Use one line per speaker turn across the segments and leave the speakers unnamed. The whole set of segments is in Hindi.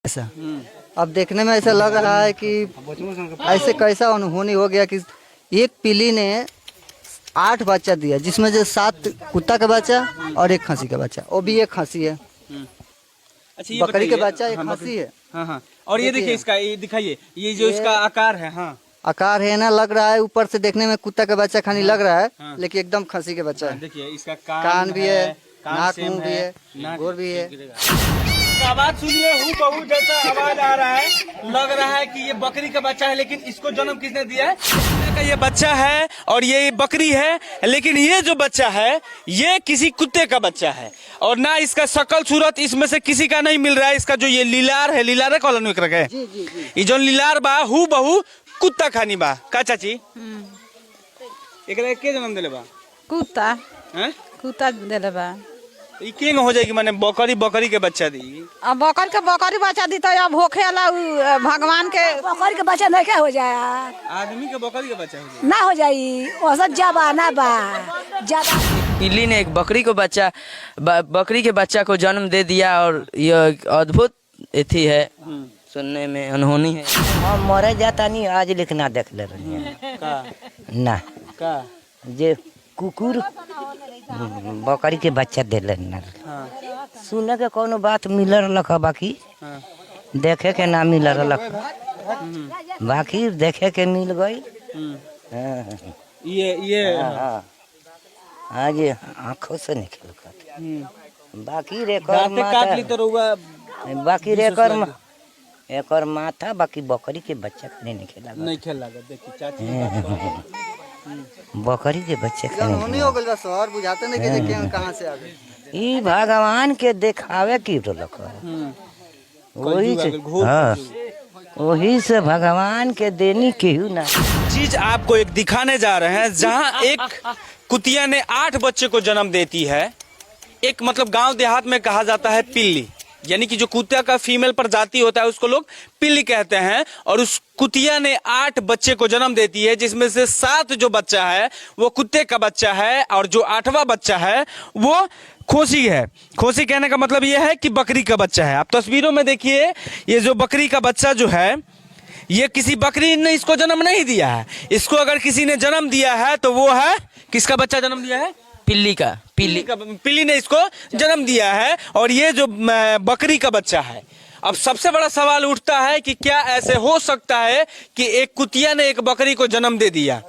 ऐसा अब देखने में ऐसा लग रहा है कि ऐसे कैसा अनहोनी हो गया कि एक पीली ने 8 बच्चा दिया, जिसमें से 7 कुत्ता का बच्चा और 1 खसी का बच्चा। वो भी 1 खसी है।
अच्छा, ये
बकरी के
बताइए।
बच्चा 1
हाँ,
खसी है।
हाँ हाँ। और ये देखिए इसका, ये दिखाइए, ये जो इसका आकार है। हाँ,
आकार है ना, लग रहा है ऊपर से देखने में कुत्ता का बच्चा खानी लग रहा है,
हाँ।
लेकिन एकदम खसी के बच्चा है।
देखिए इसका
कान भी है,
कान
नाक
सेम
मुंह भी है, गोर भी है।
आवाज सुनिए, हूँ बहू जैसा आवाज आ रहा है। लग रहा है कि ये बकरी का बच्चा है, लेकिन इसको जन्म किसने दिया है? का ये बच्चा है और ये बकरी है, लेकिन ये जो बच्चा है ये किसी कुत्ते का बच्चा है। और ना इसका शकल सूरत इसमें से किसी का नहीं मिल रहा है। इसका जो ये लीलार है, लीलार है कॉलन में रखे, ये जो लीलार बा हूँ बहू कुत्ता खानी बा का चाची। एकरा के जन्म दिले बा?
कुत्ता
हैं?
कुत्ता देले बा।
ई केंग हो जाएगी, माने बकरी के बच्चा दी।
अब बकरी के बकरी बच्चा दी तो अब होखे वाला भगवान के
बकरी के बच्चा नहीं क्या हो जाए,
आदमी के बकरी के बच्चा हो जाए।
ना हो जाई औसत जबाना बा ज्यादा।
पीली ने एक बकरी के बच्चा को जन्म दे दिया और यह अद्भुत एथी है, सुनने में अनहोनी है।
हम मरे जाता नहीं आज लिखना देख ले रही है
का
ना
का
जे कुकुर बकरी के बच्चा दे लेना।
हाँ
सुने के कोनो बात मिल रहा है, बाकी
हाँ
देखे के ना मिल रहा, बाकी देखे के मिल गई।
ये
आज आँखों से निकल बाकी
काट ली तो रहुआ
बाकी एकर माथा बाकी बकरी के बच्चा खाने नहीं
खेला। देखिए चाची
बकरी के बच्चे
अनहोनी हो गई बा सर, बुझाते नहीं कि कहाँ से आ गए।
ई भगवान के देखावे की रख वही से, हाँ वही से भगवान के देनी केहू ना
चीज आपको एक दिखाने जा रहे हैं, जहां एक कुतिया ने 8 बच्चे को जन्म देती है। एक मतलब गांव देहात में कहा जाता है पिल्ली, यानी कि जो कुत्ता का फीमेल प्रजाति होता है उसको लोग पिल्ली कहते हैं। और उस कुतिया ने 8 बच्चे को जन्म देती है, जिसमें से 7 जो बच्चा है वो कुत्ते का बच्चा है और जो 8वां बच्चा है वो खोसी है। खोसी कहने का मतलब ये है कि बकरी का बच्चा है। आप तस्वीरों में देखिए, ये जो बकरी का बच्चा जो है ये किसी बकरी ने इसको जन्म नहीं दिया है। इसको अगर किसी ने जन्म दिया है तो वो है, किसका बच्चा जन्म दिया है? पिल्ली ने इसको जन्म दिया है। और ये जो बकरी का बच्चा है, अब सबसे बड़ा सवाल उठता है कि क्या ऐसे हो सकता है कि एक कुतिया ने एक बकरी को जन्म दे दिया,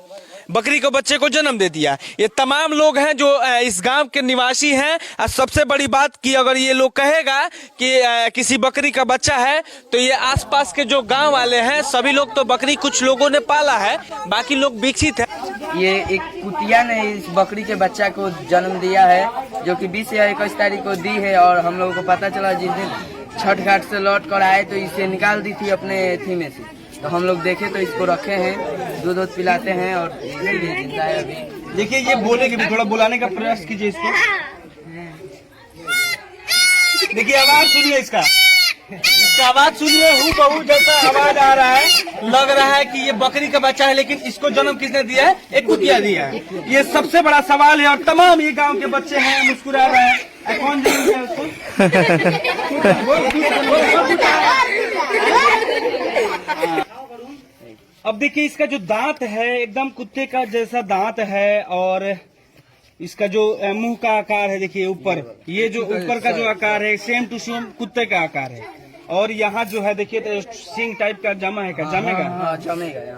बकरी को बच्चे को जन्म दे दिया। ये तमाम लोग हैं जो इस गांव के निवासी हैं। और सबसे बड़ी बात कि अगर ये लोग कहेगा कि किसी बकरी का बच्चा है, तो ये आसपास के जो गांव वाले हैं सभी लोग तो बकरी कुछ लोगों ने पाला है, बाकी लोग विकसित है।
ये एक कुतिया ने इस बकरी के बच्चा को जन्म दिया है, जो कि 20 या 21 तारीख को दी है। और हम लोगों को पता चला जिस दिन छठ घाट से लौट कर आए तो इसे निकाल दी थी अपने थी में से। तो हम लोग देखे तो इसको रखे हैं, दूध पिलाते हैं और इसीलिए जिंदा है अभी।
देखिए ये बोले कि थोड़ा बुलाने का प्रयास कीजिए इसको। देखिए आवाज सुनिए, इसका आवाज सुनिए, हूँ बहू जैसा आवाज आ रहा है। लग रहा है कि ये बकरी का बच्चा है, लेकिन इसको जन्म किसने दिया है? एक कुतिया दिया है। ये सबसे बड़ा सवाल है। और तमाम ये गांव के बच्चे हैं मुस्कुरा रहे हैं। कौन जन्म दिया उसको? अब देखिए इसका जो दांत है एकदम कुत्ते का जैसा दांत है। और इसका जो मुंह का आकार है, देखिए ऊपर, ये जो ऊपर का जो आकार है सेम टू सेम कुत्ते का आकार है। और यहाँ जो है देखिए तो सिंग टाइप का जमा है, क्या जमेगा?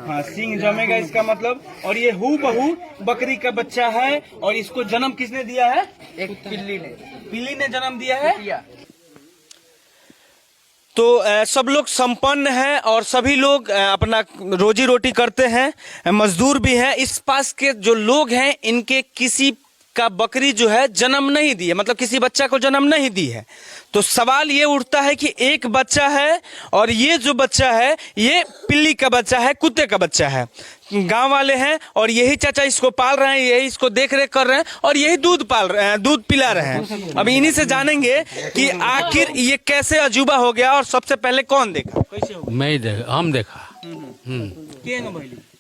हाँ सिंग जमेगा इसका मतलब। और ये हू बहू बकरी का बच्चा है। और इसको जन्म किसने दिया है?
एक
पिल्ली ने जन्म दिया है। तो सब लोग संपन्न हैं और सभी लोग अपना रोजी रोटी करते हैं, मजदूर भी हैं। इस पास के जो लोग हैं इनके किसी का बकरी जो है जन्म नहीं दी है, मतलब किसी बच्चा को जन्म नहीं दी है। तो सवाल ये उठता है कि एक बच्चा है और ये जो बच्चा है ये पिल्ली का बच्चा है, कुत्ते का बच्चा है। गांव वाले हैं और यही चाचा इसको पाल रहे हैं, यही इसको देख रेख कर रहे हैं और यही दूध पिला रहे हैं। अब इन्हीं से जानेंगे कि आखिर ये कैसे अजूबा हो गया और सबसे पहले कौन देखा? कैसे हो?
हम देखा।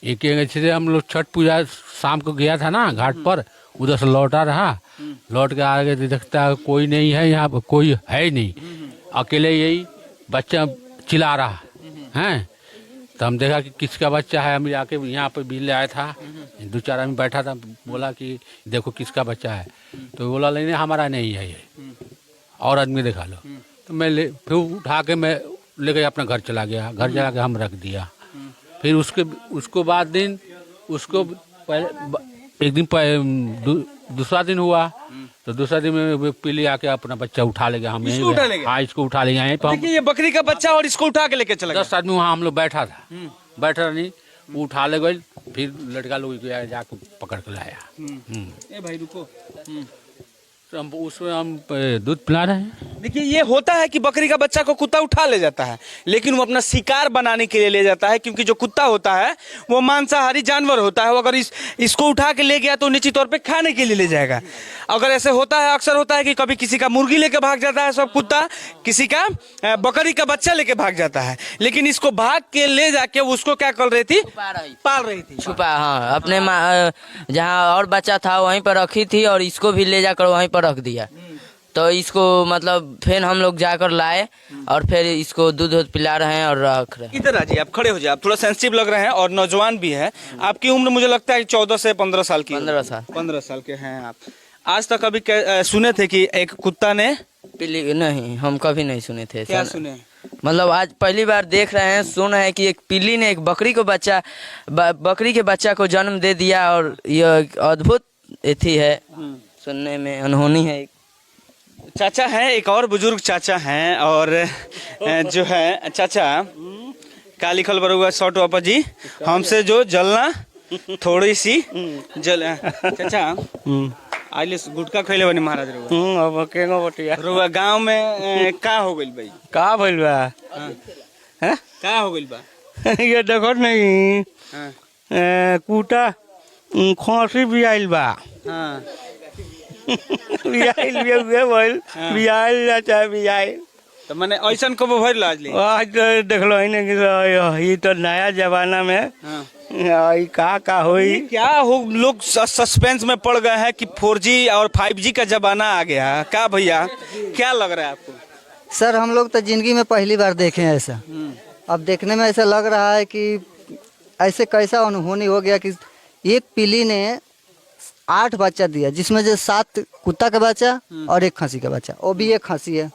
एक हम लोग छठ पूजा शाम को गया था ना घाट पर, उधर से लौटा रहा, लौट के आगे देखता कोई नहीं है, यहाँ कोई है नहीं, अकेले यही बच्चा चिल्ला रहा है। तो हम देखा कि किसका बच्चा है, हम जाके यहाँ पे बिल आया था, 2-4 आदमी बैठा था, बोला कि देखो किसका बच्चा है। तो बोला नहीं हमारा नहीं है ये, और आदमी दिखा लो। तो मैं फिर उठा के मैं लेके अपना घर चला गया, घर चला के हम रख दिया। फिर उसको बाद दिन उसको एक दिन दूसरा दिन हुआ, तो दूसरा दिन में पीली आके अपना बच्चा उठा ले गया। हम
इसको उठा ले गया?
हाँ, इसको उठा ले गए। तो हम
देखिए ये बकरी का बच्चा और इसको उठा के लेके चला गया।
10 आदमी वहाँ हम लोग बैठा था, बैठा नहीं, वो उठा ले गए। फिर लड़का लोग जाके पकड़ के लाया।
ए भाई रुको।
तो हम उसमें हम दूध पिला रहे हैं।
देखिए ये होता है कि बकरी का बच्चा को कुत्ता उठा ले जाता है, लेकिन वो अपना शिकार बनाने के लिए ले जाता है, क्योंकि जो कुत्ता होता है वो मांसाहारी जानवर होता है। वो अगर इसको उठा के ले गया तो निश्चित तौर पे खाने के लिए ले जाएगा। अगर ऐसे होता है, अक्सर होता है कि कभी किसी का मुर्गी लेके भाग जाता है सब कुत्ता, किसी का बकरी का बच्चा लेके भाग जाता है, लेकिन इसको भाग के ले जाके उसको क्या कर रही थी, पाल रही थी,
छुपा। हाँ, अपने जहाँ और बच्चा था वहीं पर रखी थी, और इसको भी ले जाकर वहीं पर रख दिया। तो इसको मतलब फिर हम लोग जाकर लाए, और फिर इसको दूध पिला रहे हैं और रख रहे हैं।
इधर आ जाइए, आप खड़े हो जाइए, आप थोड़ा सेंसिटिव लग रहे हैं और नौजवान भी है। आपकी उम्र मुझे लगता है 14 से 15 साल की। 15 साल के हैं आप। आज तक अभी सुने थे कि एक कुत्ता ने
पिली? नहीं, हम कभी नहीं सुने थे।
क्या सुने?
मतलब आज पहली बार देख रहे हैं, सुन है कि एक पिल्ली ने एक बकरी के बच्चा को जन्म दे दिया, और यह एक अद्भुत एथी है, सुनने में अनहोनी है।
चाचा हैं, एक और बुजुर्ग चाचा हैं, और जो है चाचा का लिखल बरुआ शॉर्ट वापा जी, हमसे जो जलना थोड़ी सी जल। चाचा आइले गुटखा खैले बनी महाराज रुआ गाँव में का हो गइल भाई?
का भइल बा?
हैं? का हो गइल बा?
ये देखो नहीं, कूटा खोसी भी आइल बा।
हाँ। तो मैंने ऐसा कब भर आज
देख लो ये तो नया जमाना में का होई
क्या हो, लोग सस्पेंस में पड़ गए हैं कि 4G और 5G का जमाना आ गया। क्या भैया क्या लग रहा है आपको?
सर हम लोग तो जिंदगी में पहली बार देखे हैं ऐसा। अब देखने में ऐसा लग रहा है कि ऐसे कैसा अनहोनी हो गया कि एक पीली ने 8 बच्चा दिया, जिसमें से 7 कुत्ता का बच्चा और 1 खसी का बच्चा। वो भी 1 खसी है।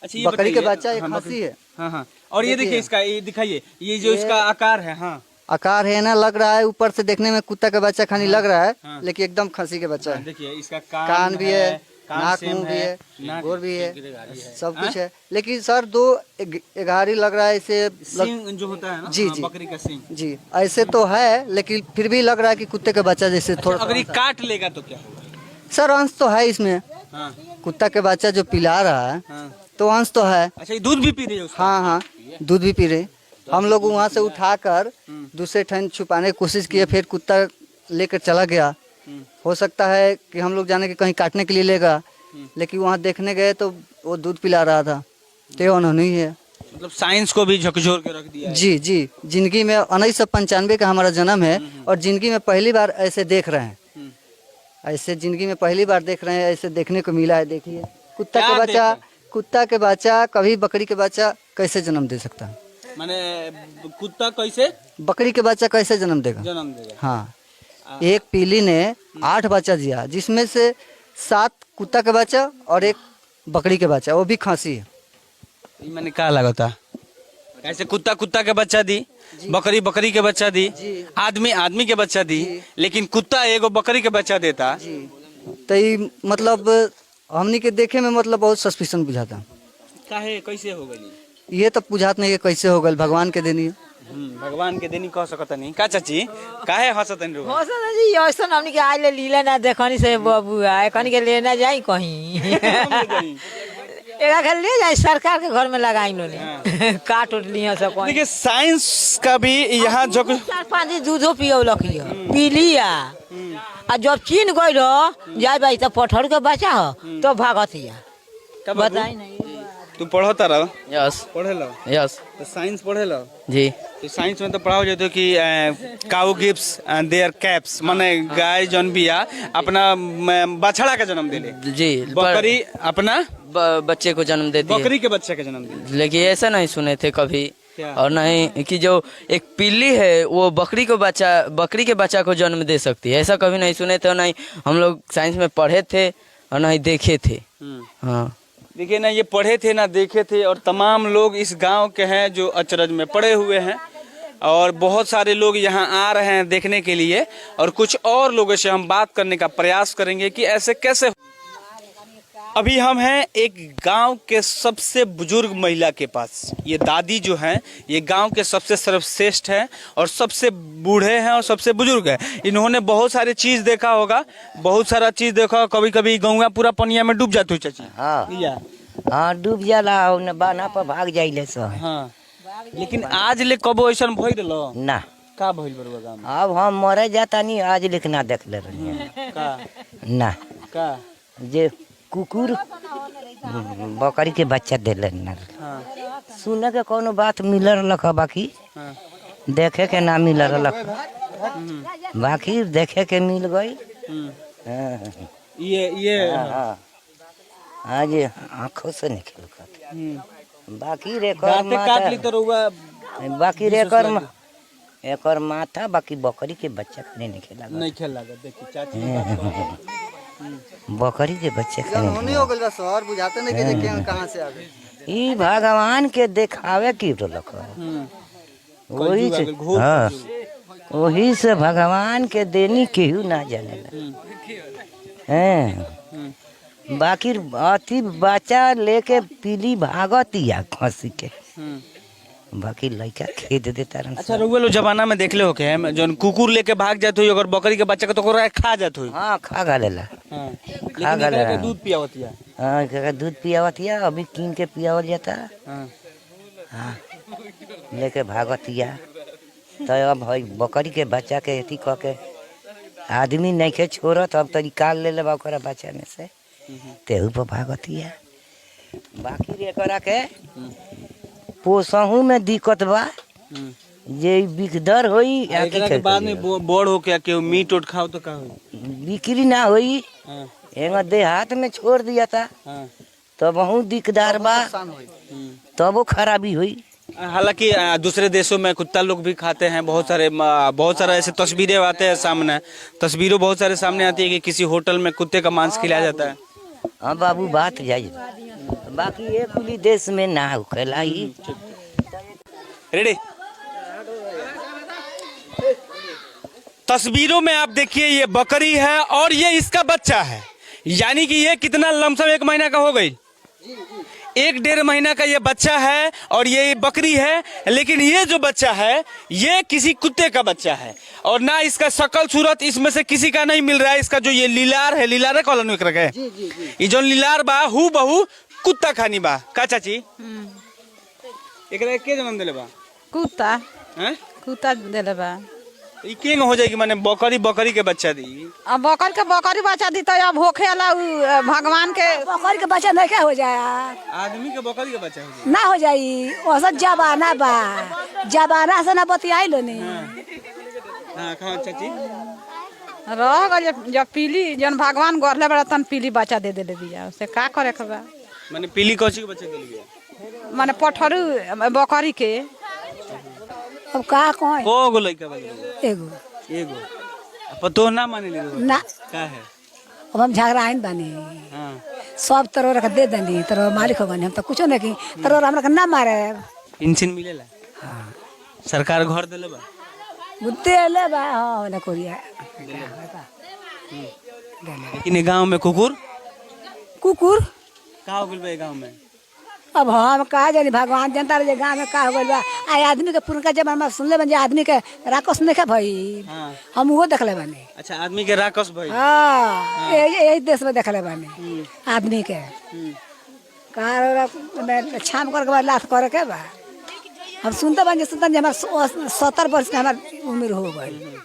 अच्छा,
बकरी के बच्चा 1 खसी है।
हाँ हाँ। और ये देखिए इसका, ये दिखाइए, ये जो इसका आकार है। हाँ,
आकार है ना, लग रहा है ऊपर से देखने में कुत्ता का बच्चा खानी लग रहा है, लेकिन एकदम खसी के बच्चा है।
देखिए इसका
कान भी है, नाक मुंह भी है, गोर भी है, सब कुछ है। लेकिन सर 2 एगारी लग रहा है इसे,
जो होता है ना,
जी जी,
बकरी का सींग
जी ऐसे तो है, लेकिन फिर भी लग रहा है कि कुत्ते का बच्चा जैसे थोड़ा।
अगर ये काट लेगा तो क्या होगा?
सर अंश तो है इसमें।
हाँ।
कुत्ता के बच्चा जो पिला रहा है, तो अंश तो है।
अच्छा, ये दूध भी पी रही है उसका?
हाँ हाँ, दूध भी पी रहे। हम लोग वहाँ से उठाकर दूसरे ठन छुपाने की कोशिश किए, फिर कुत्ता लेकर चला गया। हो सकता है कि हम लोग जाने के कहीं काटने के लिए लेगा, लेकिन वहाँ देखने गए तो वो दूध पिला रहा था। तो नहीं है,
मतलब साइंस को भी झकझोर के रख दिया है।
जी जी, जिंदगी में 1995 का हमारा जन्म है, और जिंदगी में पहली बार ऐसे देख रहे हैं। ऐसे जिंदगी में पहली बार देख रहे हैं, ऐसे देखने को मिला है। देखिए कुत्ता के बच्चा कभी बकरी के बच्चा कैसे जन्म दे सकता है?
माने कुत्ता कैसे
बकरी के बच्चा कैसे जन्म देगा?
जन्म देगा।
हाँ, एक पीली ने 8 बच्चा दिया, जिसमें से 7 कुत्ता का बच्चा और 1 बकरी के बच्चा, वो भी खांसी है।
मैंने क्या लगता ऐसे कुत्ता के बच्चा दी, बकरी के बच्चा दी, आदमी के बच्चा दी, लेकिन कुत्ता एगो बकरी के बच्चा देता।
तो ये मतलब हमनी के देखे में मतलब बहुत सस्पिशन बुझाता।
काहे कैसे हो गई?
ये तो बुझात नहीं है कैसे हो गल, भगवान के देनी।
भगवान के देनी कह सकता नहीं का चाची? काहे हंसतन रो?
हंसत जी ऐसा हमनी के आइले लीला ना देखनी से बबुआ, एकनी के लेना जाई कहीं। एका के ले जाए सरकार के घर में लगाई लोने। काट उठ लिया सब कोई।
देखिए साइंस का भी यहाँ जो
4-5 दिन दूधो पियो लखियो पीलिया, आ जब चीन गइलो जाय भाई तो पठर के बच्चा हो तो भागतिया। बताई नहीं
तू पढ़ता रहो?
यस,
पढ़े लो।
यस,
तो साइंस पढ़े लो
जी।
तो साइंस में तो पढ़ाओ जाते कि काउ गिव्स देयर कैप्स, माने गाय जन बिया अपना बछड़ा का जन्म देले,
जी।
बकरी अपना
बच्चे को जन्म देती है।
बकरी के बच्चे का जन्म दिया।
लेकिन ऐसा नहीं सुने थे कभी।
क्या?
और नहीं कि जो एक पिल्ली है वो बकरी के बच्चा को जन्म दे सकती है, ऐसा कभी नहीं सुने थे और नहीं हम लोग साइंस में पढ़े थे और नहीं देखे थे। हाँ
देखिए ना, ये पढ़े थे ना देखे थे, और तमाम लोग इस गांव के हैं जो अचरज में पड़े हुए हैं, और बहुत सारे लोग यहाँ आ रहे हैं देखने के लिए, और कुछ और लोगों से हम बात करने का प्रयास करेंगे कि ऐसे कैसे। अभी हम हैं एक गांव के सबसे बुजुर्ग महिला के पास। ये दादी जो हैं ये गांव के सबसे सर्वश्रेष्ठ हैं और सबसे बूढ़े हैं और सबसे बुजुर्ग हैं। इन्होंने बहुत सारी चीज देखा होगा, बहुत सारा चीज देखा। कभी कभी गौवा पूरा पनिया में डूब जाती है चाची।
हाँ हाँ डूब जाला न बाना पर भाग जाइले सब।
हाँ, लेकिन आज ले कबो ऐसा भइल रहो
ना
का भइल बरुआ गांव में?
अब हम मरे जाता नहीं आज लिखना देख ले रही
का
ना
का
जे कुकुर बकरी के बच्चा देले ना।
हाँ
सुने के कोनो बात मिल रहा है, बाकी
हाँ
देखे के ना मिल रहा, बाकी देखे के मिल गई।
ये
हाँ आज आँखों से निकल बाकी रे
दांते काट ली तो रउआ
बाकी रे एकर माथा बाकी बकरी के बच्चा खाने नहीं खेला
नहीं खेल लगा। देखिए चाची
बकरी के बच्चे खाने
होने हो गइल बा शहर, बुझाते नहीं कि जे कहां से आ गए।
ई भगवान के देखावे की रोलक वही से। हाँ वही से भगवान के देनी केहू ना जाने हैं। बाकी अति बच्चा लेके पीली भागतिया खसी के, बाकी लड़का खेद देता रहन।
अच्छा रउआ लोग जमाना में देखले हो के जौन कुकुर लेके भाग जात हुई अगर बकरी के बच्चा के तो ओकरा खा जात हुई।
हाँ खा गालेला।
हां
खा
लेकिन
गाले
एकरा के दूध पियावतिया।
हाँ एकरा दूध पियावतिया, अभी कीन के पियावल जाता।
हां
हाँ लेके भागतिया तो अब भाई बकरी के बच्चा के अथी कह के आदमी नहीं के छोड़त, अब तो निकाल ले लेबा ओकरा बच्चा में से तेहू पर भागतिया। बाकी रे एकरा के पोसहू में दिक्कत बा, जे बिकदर होई
एकरा के बाद में बड़ हो के केहू मीट उट खाओ तो का होई?
बिक्री ना होई।
हां
एगो देहात में छोड़ दिया था
हां
तो बहुत दिकदार बा, तब वो खराबी हुई।
हालांकि दूसरे देशों में कुत्ता लोग भी खाते हैं। बहुत सारा ऐसे तस्वीरें आते हैं सामने, तस्वीरों बहुत सारे सामने आती है कि किसी होटल में कुत्ते का मांस खिलाया जाता है।
हाँ बाबू बात जाइए, बाकी ये खुली देश में ना होखेला ही।
रेडी तस्वीरों में आप देखिए ये बकरी है और ये इसका बच्चा है, यानी कि ये कितना लमसम 1 महीना का हो गई, 1-1.5 महीना का ये बच्चा है और ये बकरी है। लेकिन ये जो बच्चा है ये किसी कुत्ते का बच्चा है और ना इसका शकल सूरत इसमें से किसी का नहीं मिल रहा है। इसका जो ये लीलार है, लीलार है कॉलोनी में रखे, ये जो लीलार बा हु बहु कुत्ता खानी बा का चाची। एकरा के जन्म देले बा?
कुत्ता
हैं?
कुत्ता देले बा।
ई केंग हो जाए कि माने बकरी के बच्चा दी?
अब बकरी बच्चा दी तो अब होखे वाला भगवान के
बकरी के बच्चा नहीं क्या हो जाए,
आदमी के बकरी के बच्चा हो जाए
ना हो जाई। औसत जबाना बा, जबाना से ना बतियाई लो नहीं।
हां कहां चाची
रह गल जब पीली जन भगवान गरले बड़ा तन पीली बच्चा दे देले बिया, उसे का करे के बा?
माने पीली कौची के बच्चा के लिए
माने पठरू बकरी के।
अब का कहें
को गो लइका बा?
एगो
पतो ना माने ले
ना।
का है?
अब हम झगड़ा आइन बानी,
हां
सब तरोर के दे देनी, तरोर मालिक हो बानी, हम तो कुछ नहीं की तरोर हमरा के ना मारे।
पेंशन मिलेला? हां सरकार घर देले बा?
बुद्धे ले बा। हां ना कोरिया।
लेकिन गांव में कुकुर
कुकुर
का हो गइल बा गांव में?
अब हम का जानी, भगवान जनता रे गाँव में का हो गइल बा। आ आदमी के पुरनका जमाना में सुनले बन जे आदमी के राक्षस नहीं भई, हम वो देखले बानी।
अच्छा आदमी के राक्षस भाई?
हाँ यही देश में देखले बानी आदमी के कार छाम कर के बाद लात करे के बा। हम सुनते बन जे हमारा 70 वर्ष के हमार उम्र हो गई,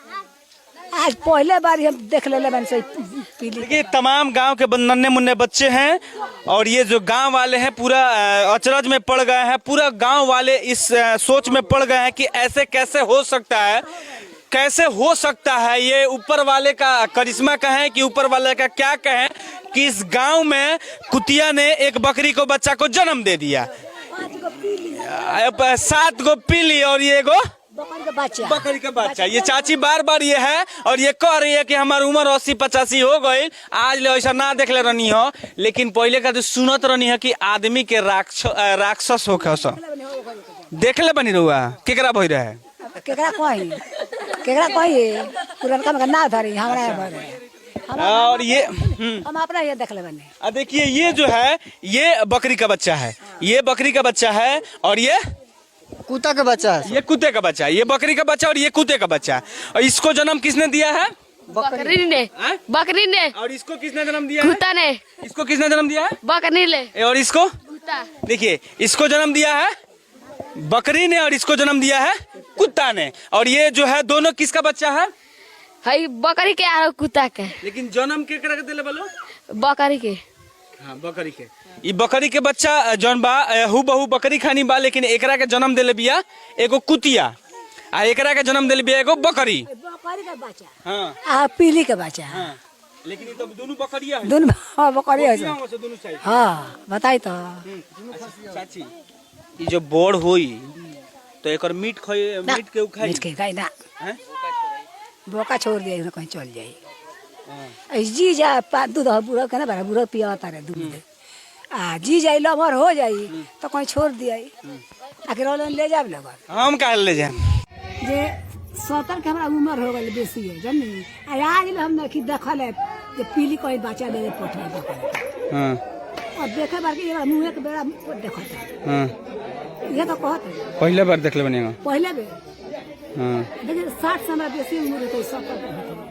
आज पहले बार हम देख ले बन से पीली।
देखिए तमाम गांव के नन्हे मुन्ने बच्चे हैं और ये जो गांव वाले हैं पूरा अचरज में पड़ गए हैं। पूरा गांव वाले इस सोच में पड़ गए हैं कि ऐसे कैसे हो सकता है, कैसे हो सकता है। ये ऊपर वाले का करिश्मा कहें कि ऊपर वाले का क्या कहें, किस गांव में कुतिया ने एक बकरी को बच्चा को जन्म दे दिया। 7 गो पीली और ये गो बकरी का बच्चा। ये चाची बार बार ये है और ये कह रही है कि हमारी उम्र 80-85 हो गई, आज ले ऐसा ना देख ले रहनी हो, लेकिन पहले का तो सुनत रहनी है कि आदमी के राक्षस हो देख ले बनी रहुआ केकरा भई रहे
केकरा कही पुरनका में ना धरी हमरा भरे
और ये
हम अपना ये देख ले बने।
देखिए ये जो है ये बकरी का बच्चा है, ये बकरी का बच्चा है और ये
कुत्ता का बच्चा है,
ये कुत्ते का बच्चा है, ये बकरी का बच्चा और ये कुत्ते का बच्चा है। और इसको जन्म किसने दिया है?
बकरी ने। बकरी ने।
और इसको किसने जन्म दिया है?
कुत्ता ने।
इसको किसने जन्म दिया है?
बकरी ने।
और इसको
कुत्ता।
देखिए इसको जन्म दिया है बकरी ने और इसको जन्म दिया है कुत्ता ने। और ये जो है दोनों किसका बच्चा है?
हई बकरी के और कुत्ता के।
लेकिन जन्म के करा के दिले बोलो?
बकरी के।
हाँ बकरी के। ये बकरी के बच्चा जौन बा हु बहु बकरी खानी बा, लेकिन एकरा के जन्म दिले बिया एगो कुतिया आ एकरा के जन्म दिले बिया एगो बकरी
का बच्चा
हाँ
आ पीली के बच्चा
हाँ। लेकिन ये तो दोनों बकरिया है,
दोनों बकरी है
दोनों साइड।
हाँ बताई तो
चाची ये जो बोर हुई तो एक और मीट खाई मीट के खाई
मीट के खाई ना
हैं?
बोका छोड़ दिया कहीं चल जाई जी जा दूध बुढ़ो के ना बुढ़ो पिया तारे दूध आ जी जाई लमर हो जाई तो कहीं छोड़ दिया आखिर ले जाब लगन
हम कहा ले जाए
जे 70 के हमरा उम्र हो गई बेसी है जानी आज हम नहीं देखल है जे पीली कोई बच्चा दे पठा देखल
हां
और देखे बार के मुंह के बेड़ा देखत
हां
ये तो कहत
पहले बार देख ले बनेगा
पहले बे
हां
देखिए 60 से हमरा बेसी उम्र है तो 70